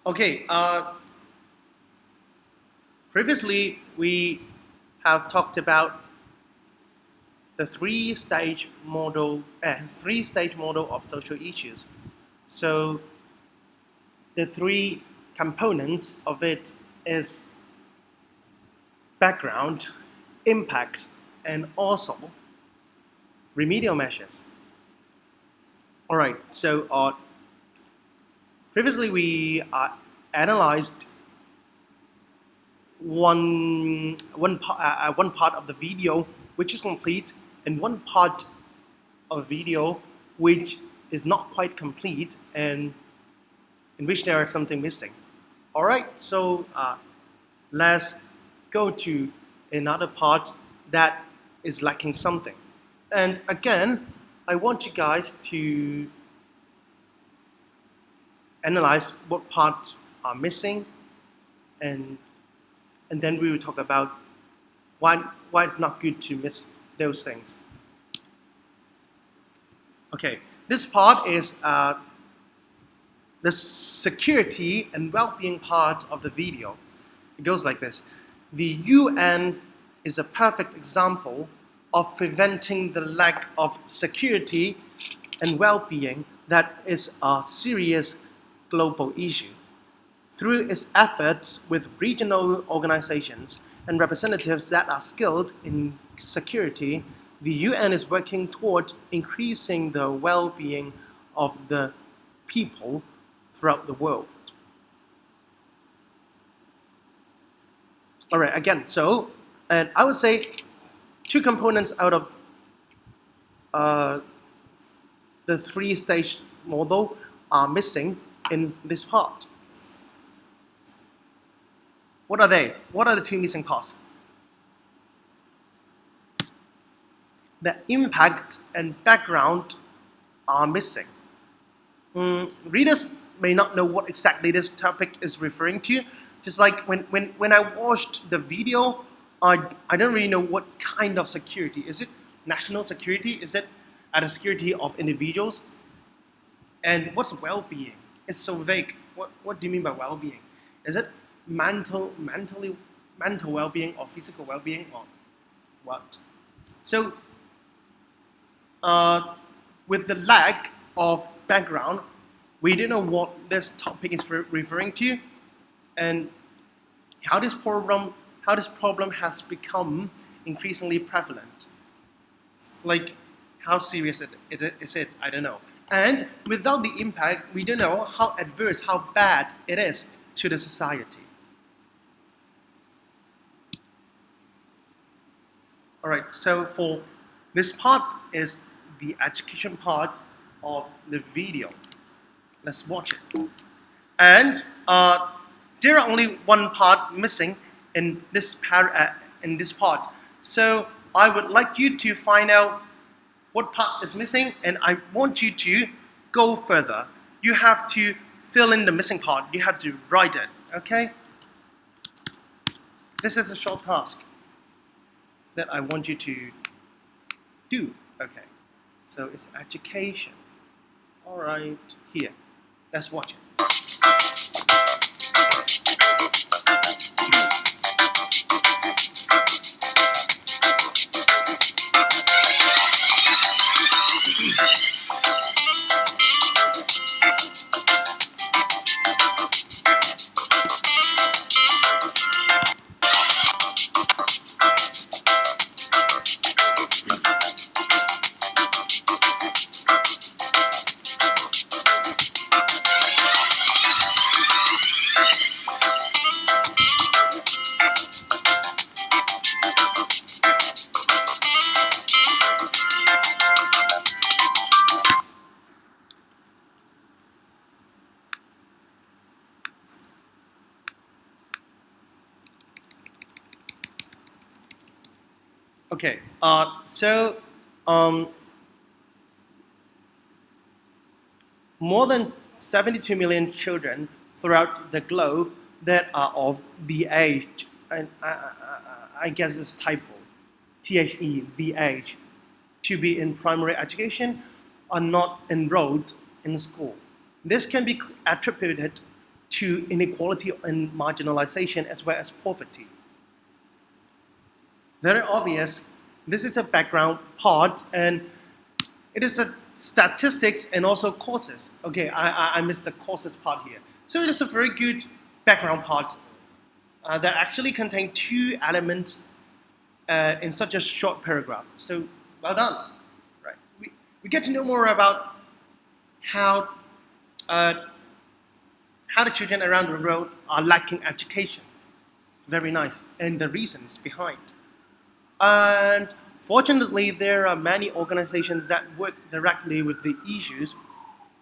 Okay, previously we have talked about the three-stage model of social issues. So the three components of it is background, impacts, and also remedial measures. All right, so previously we analyzed one part of the video which is complete and one part of a video which is not quite complete and in which there is something missing. All right, so let's go to another part that is lacking something. And again, I want you guys to analyze what parts are missing, and then we will talk about why it's not good to miss those things. Okay, this part is the security and well-being part of the video. It goes like this. The UN is a perfect example of preventing the lack of security and well-being that is a serious global issue. Through its efforts with regional organizations and representatives that are skilled in security, the UN is working toward increasing the well-being of the people throughout the world. All right, again, so and I would say two components out of the three-stage model are missing in this part. What are they? What are the two missing parts? The impact and background are missing. Readers may not know what exactly this topic is referring to. Just like when I watched the video, I don't really know what kind of security. Is it national security? Is it the security of individuals? And what's well-being? It's so vague. What do you mean by well-being? Is it mental well-being or physical well-being or what? So with the lack of background, we don't know what this topic is referring to, and how this problem has become increasingly prevalent. Like, how serious is it? I don't know. And without the impact, we don't know how adverse, how bad it is to the society. All right, so for this part is the education part of the video. Let's watch it. And there are only one part missing in this part. So I would like you to find out what part is missing, and I want you to go further. You have to fill in the missing part. You have to write it, okay? This is a short task that I want you to do, okay? So it's education. All right, here. Let's watch it. Okay, so more than 72 million children throughout the globe that are of the age, and I guess it's typo, the age, to be in primary education are not enrolled in school. This can be attributed to inequality and marginalization as well as poverty. Very obvious, this is a background part, and it is a statistics and also causes. Okay, I missed the causes part here. So it is a very good background part that actually contain two elements in such a short paragraph. So well done. Right. We get to know more about how the children around the world are lacking education. Very nice. And the reasons behind. And fortunately, there are many organizations that work directly with the issues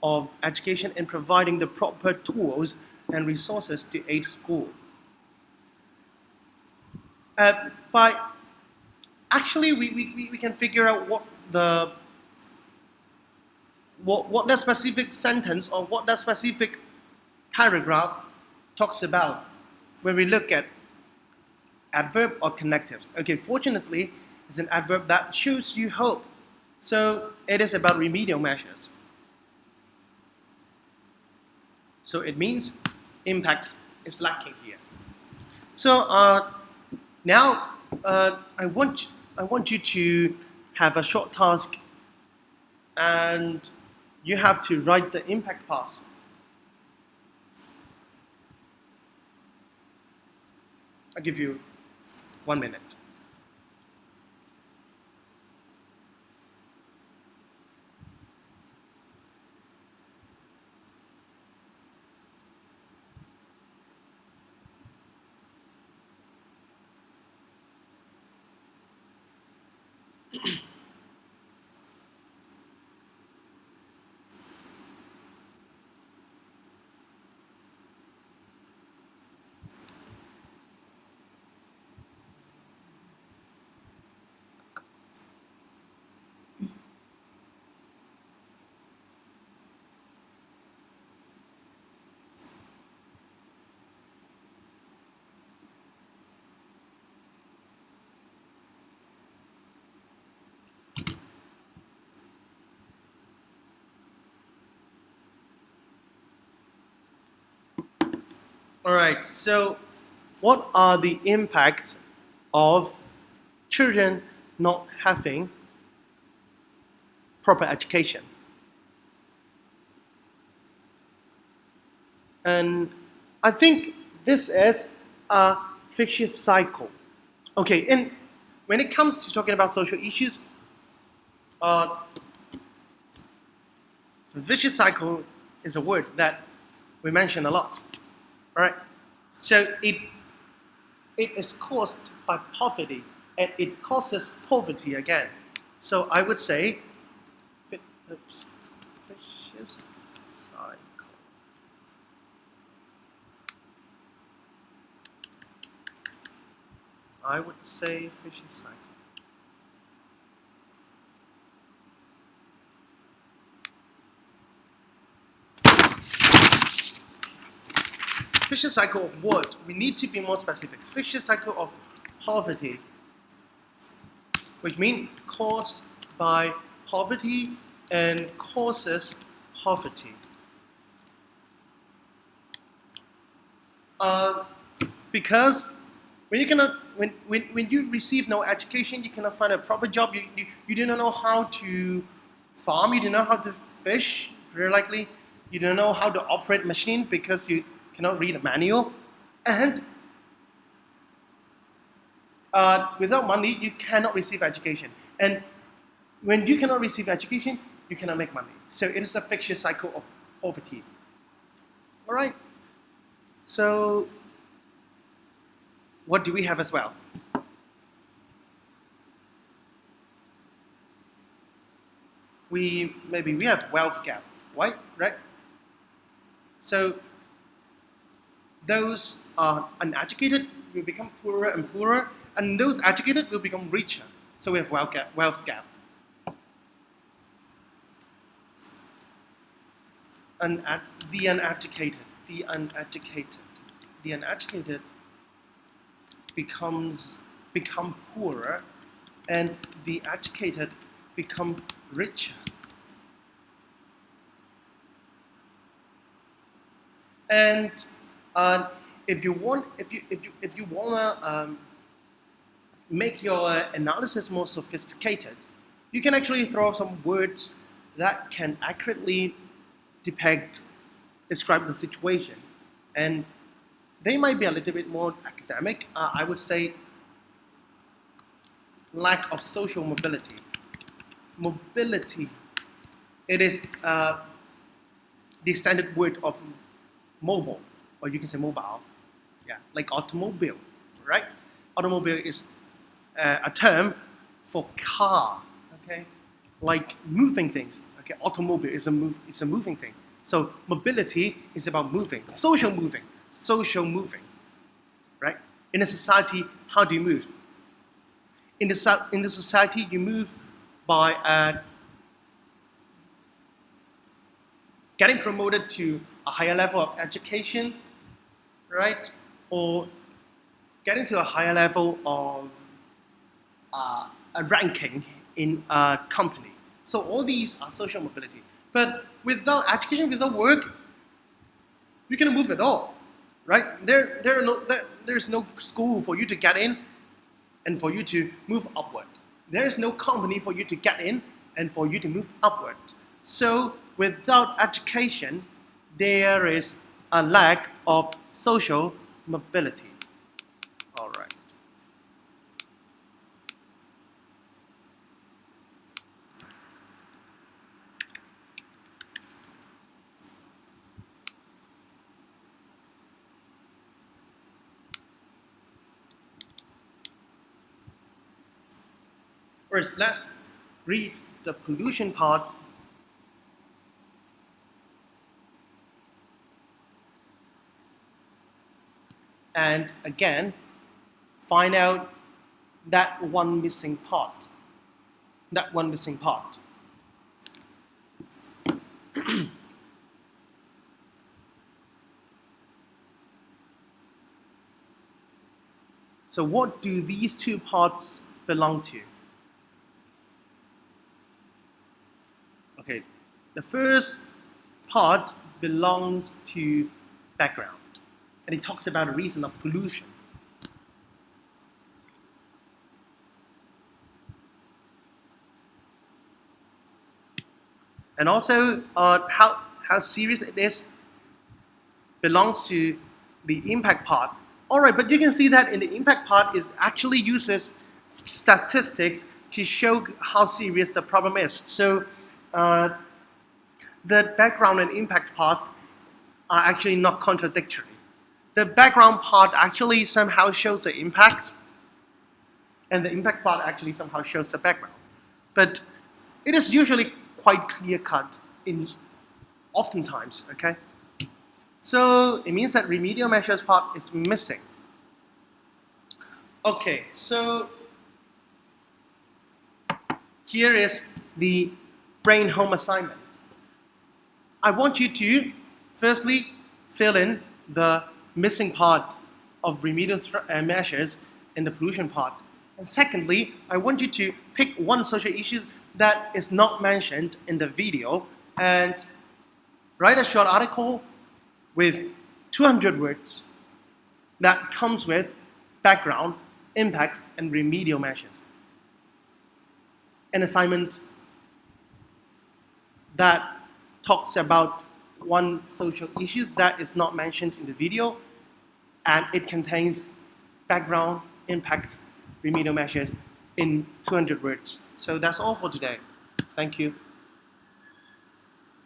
of education and providing the proper tools and resources to aid school. But actually, we can figure out what that specific sentence or what that specific paragraph talks about when we look at adverb or connectives. Okay, fortunately, it's an adverb that shows you hope. So it is about remedial measures. So it means impacts is lacking here. So now I want you to have a short task, and you have to write the impact part. I'll give you 1 minute. All right, so what are the impacts of children not having proper education? And I think this is a vicious cycle. Okay, and when it comes to talking about social issues, vicious cycle is a word that we mention a lot. All right, so it is caused by poverty, and it causes poverty again. So I would say, vicious cycle. I would say vicious cycle. Vicious cycle of what? We need to be more specific. Vicious cycle of poverty, which means caused by poverty and causes poverty. Because when you receive no education, you cannot find a proper job. You do not know how to farm. You do not know how to fish. Very likely, you don't know how to operate machine because you cannot read a manual, and without money, you cannot receive education. And when you cannot receive education, you cannot make money. So it is a vicious cycle of poverty. All right. So what do we have as well? We have wealth gap, right? So those are uneducated will become poorer and poorer, and those educated will become richer. So we have wealth gap. The uneducated become poorer, and the educated become richer. And If you wanna make your analysis more sophisticated, you can actually throw some words that can accurately describe the situation, and they might be a little bit more academic. I would say lack of social mobility. Mobility, it is the standard word of mobile, or you can say mobile, yeah, like automobile, right? Automobile is a term for car, okay, like moving things. Okay, automobile is it's a moving thing. So mobility is about moving, social moving, right? In a society, how do you move? In the society, you move by getting promoted to a higher level of education, right? Or getting to a higher level of a ranking in a company. So all these are social mobility. But without education, without work, you cannot move at all, right? There's no school for you to get in and for you to move upward. There is no company for you to get in and for you to move upward. So without education, there is a lack of social mobility. All right. First, let's read the pollution part. And again, find out that one missing part. That one missing part. So what do these two parts belong to? Okay, the first part belongs to background, and it talks about the reason of pollution. And also how serious it is belongs to the impact part. All right, but you can see that in the impact part it actually uses statistics to show how serious the problem is. So the background and impact parts are actually not contradictory. The background part actually somehow shows the impact, and the impact part actually somehow shows the background. But it is usually quite clear-cut oftentimes, okay? So it means that remedial measures part is missing. Okay, so here is the brain home assignment. I want you to firstly fill in the missing part of remedial measures in the pollution part. And secondly, I want you to pick one social issue that is not mentioned in the video and write a short article with 200 words that comes with background, impacts, and remedial measures. An assignment that talks about one social issue that is not mentioned in the video, and it contains background, impacts, remedial measures in 200 words. So that's all for today. Thank you.